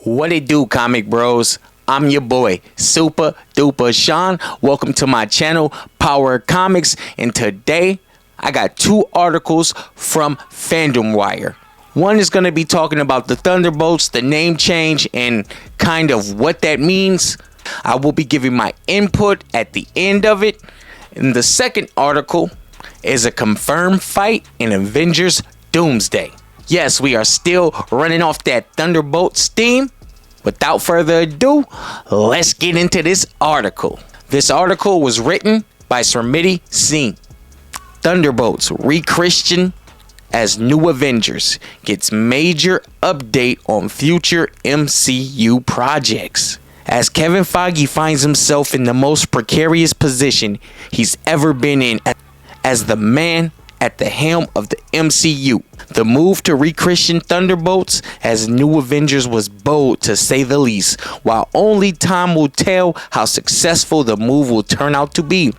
What it do, comic bros? I'm your boy, Super Duper Sean. Welcome to my channel, Power Comics, and today I got two articles from Fandom Wire. One is going to be talking about the Thunderbolts, the name change, and kind of what that means. I will be giving my input at the end of it. And the second article is a confirmed fight in Avengers Doomsday. Yes, we are still running off that Thunderbolt steam. Without further ado, let's get into this article. This article was written by Smitty Singh. Thunderbolts re-Christian as new Avengers gets major update on future MCU projects. As Kevin Feige finds himself in the most precarious position he's ever been in as the man at the helm of the MCU. The move to re-Christian Thunderbolts as new Avengers was bold, to say the least, while only time will tell how successful the move will turn out to be.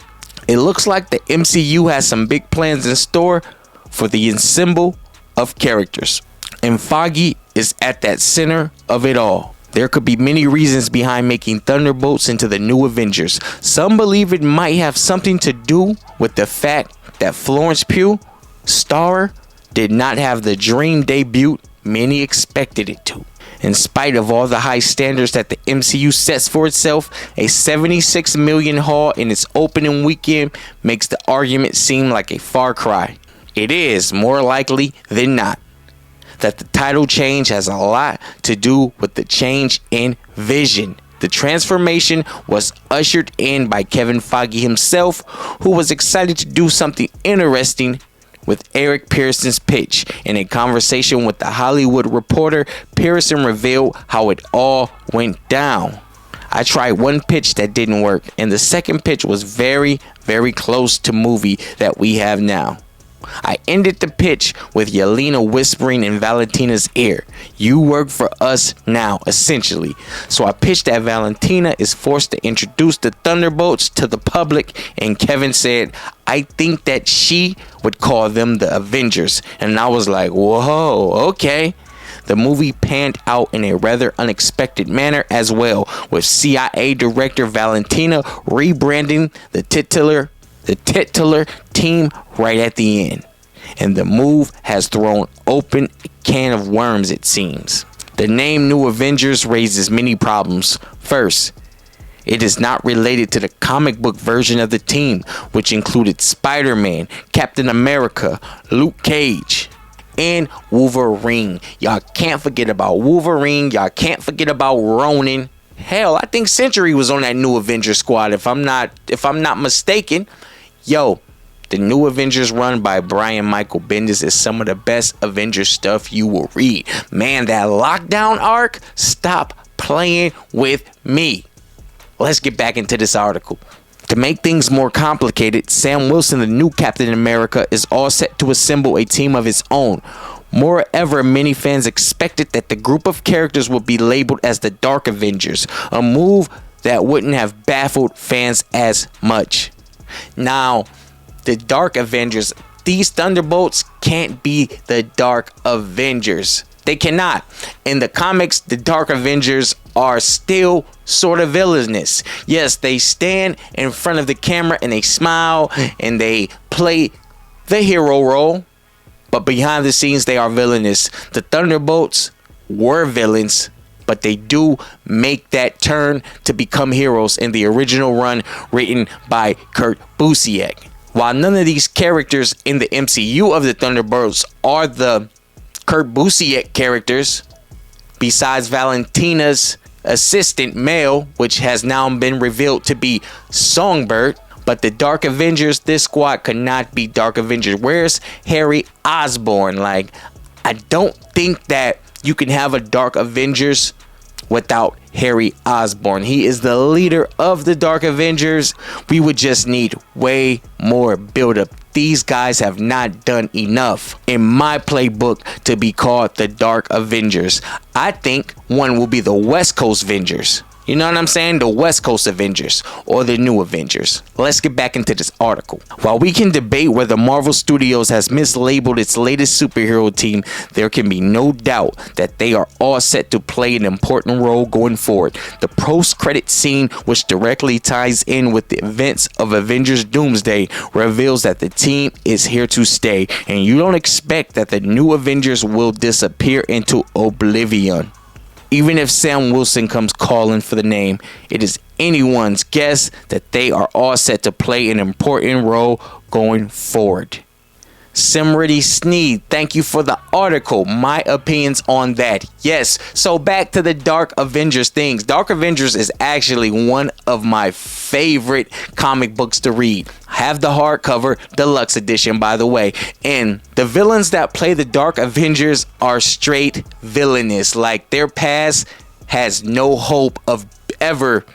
It looks like the MCU has some big plans in store for the ensemble of characters, and Feige is at that center of it all. There could be many reasons behind making Thunderbolts into the new Avengers. Some believe it might have something to do with the fact that Florence Pugh, star, did not have the dream debut many expected it to. In spite of all the high standards that the MCU sets for itself, a $76 million haul in its opening weekend makes the argument seem like a far cry. It is more likely than not that the title change has a lot to do with the change in vision. The transformation was ushered in by Kevin Feige himself, who was excited to do something interesting with Eric Pearson's pitch. In a conversation with The Hollywood Reporter, Pearson revealed how it all went down. I tried one pitch that didn't work, and the second pitch was very, very close to movie that we have now. I ended the pitch with Yelena whispering in Valentina's ear, "You work for us now," essentially. So I pitched that Valentina is forced to introduce the Thunderbolts to the public, and Kevin said, "I think that she would call them the Avengers." And I was like, whoa, okay. The movie panned out in a rather unexpected manner as well, with CIA Director Valentina rebranding the titular team right at the end. And the move has thrown open a can of worms, it seems. The name New Avengers raises many problems. First, it is not related to the comic book version of the team, which included Spider-Man, Captain America, Luke Cage, and Wolverine. Y'all can't forget about Wolverine. Y'all can't forget about Ronin. Hell, I think Century was on that New Avengers squad, if I'm not mistaken. Yo, the New Avengers run by Brian Michael Bendis is some of the best Avengers stuff you will read. Man, that lockdown arc, stop playing with me. Let's get back into this article. To make things more complicated, Sam Wilson, the new Captain America, is all set to assemble a team of his own. Moreover, many fans expected that the group of characters would be labeled as the Dark Avengers, a move that wouldn't have baffled fans as much. Now, the Dark Avengers, these Thunderbolts can't be the Dark Avengers. They cannot. In the comics, the Dark Avengers are still sort of villainous. Yes, they stand in front of the camera and they smile and they play the hero role, but behind the scenes they are villainous. The Thunderbolts were villains, but they do make that turn to become heroes in the original run written by Kurt Busiek. While none of these characters in the MCU of the Thunderbolts are the Kurt Busiek characters, besides Valentina's assistant Male, which has now been revealed to be Songbird, but the Dark Avengers, this squad could not be Dark Avengers. Where's Harry Osborn? Like, I don't think that you can have a Dark Avengers without Harry Osborn. He is the leader of the Dark Avengers. We would just need way more build-up. These guys have not done enough in my playbook to be called the Dark Avengers. I think one will be the West Coast Avengers. You know what I'm saying? The West Coast Avengers or the New Avengers. Let's get back into this article. While we can debate whether Marvel Studios has mislabeled its latest superhero team, there can be no doubt that they are all set to play an important role going forward. The post-credit scene, which directly ties in with the events of Avengers Doomsday, reveals that the team is here to stay, and you don't expect that the New Avengers will disappear into oblivion. Even if Sam Wilson comes calling for the name, it is anyone's guess that they are all set to play an important role going forward. Simrity Sneed, thank you for the article. My opinions on that. Yes, so back to the Dark Avengers things. Dark Avengers is actually one of my favorite comic books to read. I have the hardcover deluxe edition, by the way. And the villains that play the Dark Avengers are straight villainous. Like, their past has no hope of ever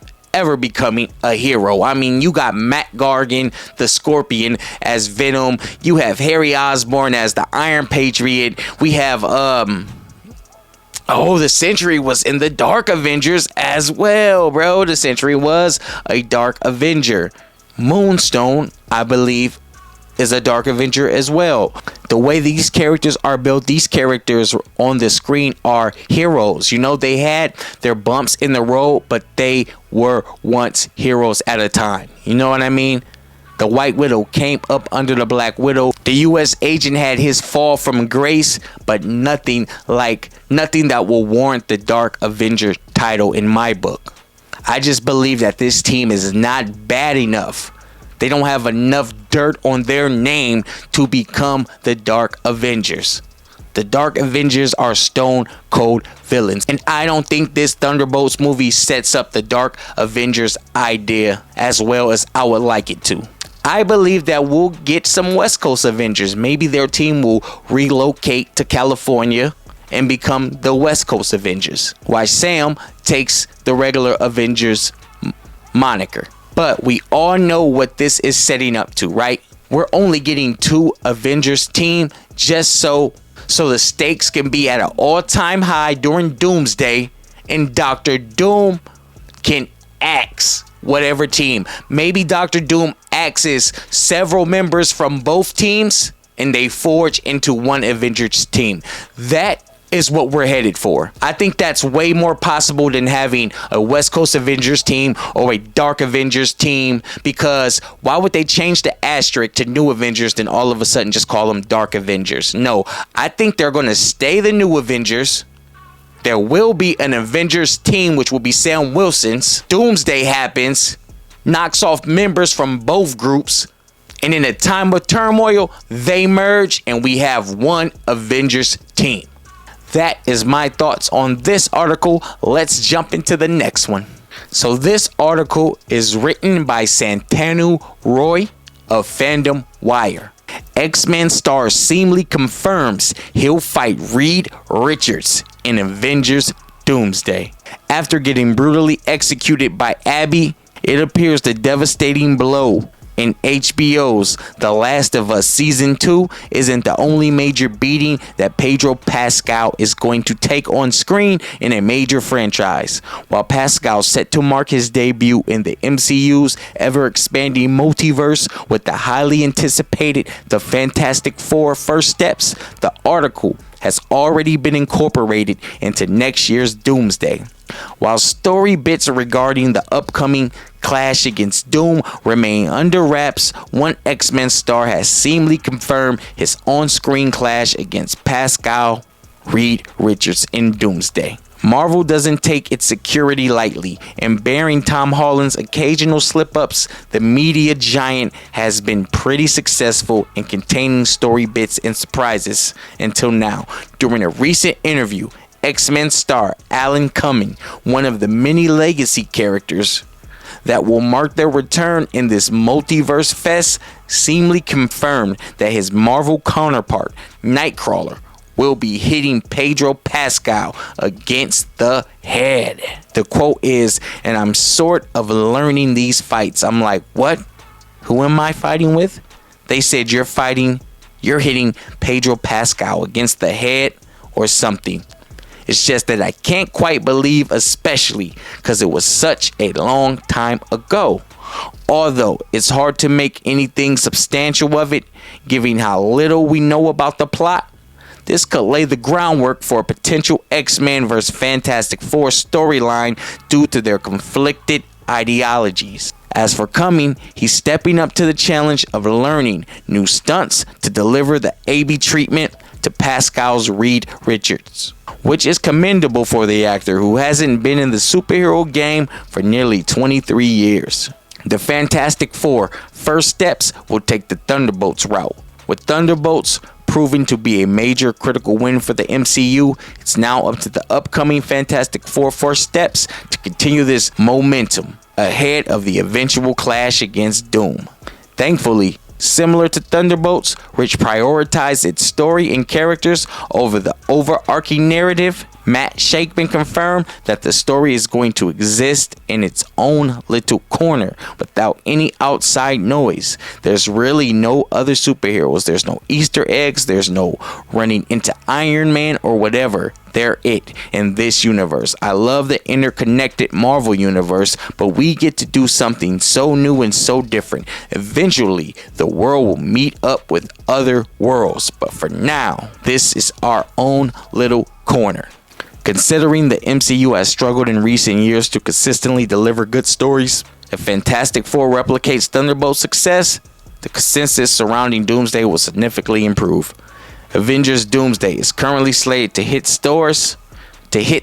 becoming a hero. I mean, you got Matt Gargan, the Scorpion, as Venom. You have Harry Osborn as the Iron Patriot. We have the Sentry was in the Dark Avengers as well, bro. The Sentry was a Dark Avenger. Moonstone, I believe, is a Dark Avenger as well. The way these characters are built, these characters on the screen are heroes. You know, they had their bumps in the road, but they were once heroes at a time. You know what I mean? The White Widow came up under the Black Widow. The US agent had his fall from grace, but nothing that will warrant the Dark Avenger title in my book. I just believe that this team is not bad enough. They don't have enough dirt on their name to become the Dark Avengers. The Dark Avengers are stone cold villains. And I don't think this Thunderbolts movie sets up the Dark Avengers idea as well as I would like it to. I believe that we'll get some West Coast Avengers. Maybe their team will relocate to California and become the West Coast Avengers, while Sam takes the regular Avengers moniker. But we all know what this is setting up to, right? We're only getting 2 Avengers team just so the stakes can be at an all-time high during Doomsday, and Doctor Doom can axe whatever team. Maybe Doctor Doom axes several members from both teams and they forge into one Avengers team. That is what we're headed for. I think that's way more possible than having a West Coast Avengers team or a Dark Avengers team, because why would they change the asterisk to New Avengers then all of a sudden just call them Dark Avengers? No, I think they're going to stay the New Avengers. There will be an Avengers team, which will be Sam Wilson's. Doomsday happens, knocks off members from both groups, and in a time of turmoil, they merge and we have one Avengers team. That is my thoughts on this article. Let's jump into the next one. So this article is written by Santanu Roy of Fandom Wire. X-Men star seemingly confirms he'll fight Reed Richards in Avengers Doomsday. After getting brutally executed by Abby, it appears the devastating blow in HBO's The Last of Us Season 2 isn't the only major beating that Pedro Pascal is going to take on screen in a major franchise. While Pascal's set to mark his debut in the MCU's ever-expanding multiverse with the highly anticipated The Fantastic Four First Steps, the article has already been incorporated into next year's Doomsday. While story bits regarding the upcoming clash against Doom remain under wraps, one X-Men star has seemingly confirmed his on-screen clash against Pascal Reed Richards in Doomsday. Marvel doesn't take its security lightly, and bearing Tom Holland's occasional slip-ups, the media giant has been pretty successful in containing story bits and surprises until now. During a recent interview, X-Men star Alan Cummings, one of the many legacy characters that will mark their return in this multiverse fest, seemingly confirmed that his Marvel counterpart, Nightcrawler, will be hitting Pedro Pascal against the head. The quote is, "And I'm sort of learning these fights." I'm like, what? Who am I fighting with? They said you're hitting Pedro Pascal against the head or something. It's just that I can't quite believe, especially because it was such a long time ago. Although it's hard to make anything substantial of it, given how little we know about the plot. This could lay the groundwork for a potential X-Men vs. Fantastic Four storyline due to their conflicted ideologies. As for Cummings, he's stepping up to the challenge of learning new stunts to deliver the AB treatment to Pascal's Reed Richards, which is commendable for the actor who hasn't been in the superhero game for nearly 23 years. The Fantastic Four first steps will take the Thunderbolts route. With Thunderbolts proving to be a major critical win for the MCU, it's now up to the upcoming Fantastic Four first steps to continue this momentum ahead of the eventual clash against Doom. Thankfully, similar to Thunderbolts, which prioritized its story and characters over the overarching narrative, Matt Shakman confirmed that the story is going to exist in its own little corner without any outside noise. There's really no other superheroes. There's no Easter eggs. There's no running into Iron Man or whatever. They're it in this universe. I love the interconnected Marvel universe, but we get to do something so new and so different. Eventually, the world will meet up with other worlds, but for now, this is our own little corner. Considering the MCU has struggled in recent years to consistently deliver good stories, if Fantastic Four replicates Thunderbolt's success, the consensus surrounding Doomsday will significantly improve. Avengers Doomsday is currently slated to hit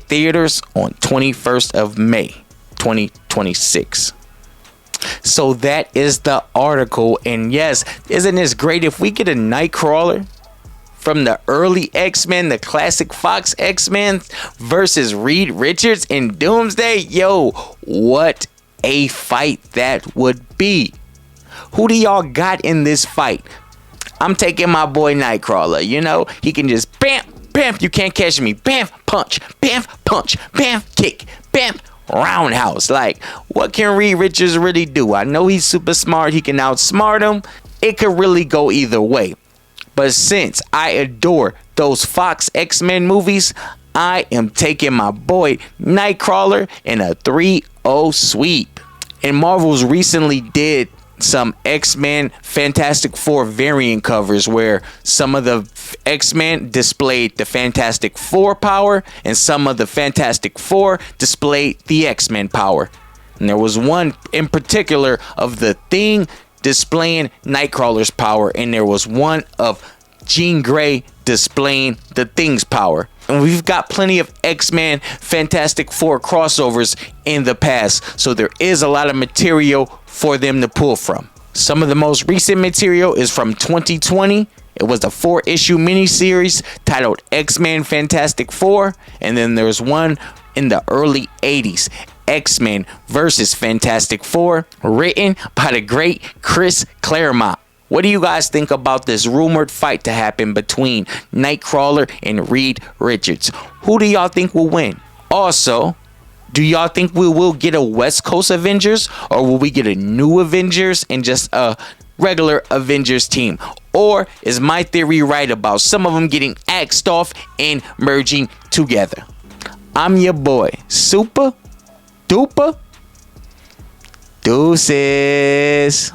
theaters on 21st of May, 2026. So that is the article, and yes, isn't this great if we get a Nightcrawler from the early X-Men, the classic Fox X-Men versus Reed Richards in Doomsday? Yo, what a fight that would be. Who do y'all got in this fight? I'm taking my boy Nightcrawler. You know, he can just bam, bam, you can't catch me. Bam, punch, bam, kick, bam, roundhouse. Like, what can Reed Richards really do? I know he's super smart. He can outsmart him. It could really go either way. But since I adore those Fox X-Men movies, I am taking my boy Nightcrawler in a 3-0 sweep. And Marvel's recently did some X-Men Fantastic Four variant covers where some of the X-Men displayed the Fantastic Four power and some of the Fantastic Four displayed the X-Men power. And there was one in particular of the Thing displaying Nightcrawler's power, and there was one of Jean Grey displaying the Thing's power. And we've got plenty of X-Men Fantastic Four crossovers in the past, so there is a lot of material for them to pull from. Some of the most recent material is from 2020. It was a 4-issue miniseries titled X-Men Fantastic Four, and then there's one in the early 80s, X-Men versus Fantastic Four, written by the great Chris Claremont. What do you guys think about this rumored fight to happen between Nightcrawler and Reed Richards? Who do y'all think will win? Also, do y'all think we will get a West Coast Avengers, or will we get a new Avengers and just a regular Avengers team? Or is my theory right about some of them getting axed off and merging together? I'm your boy, Super Duper Deuces.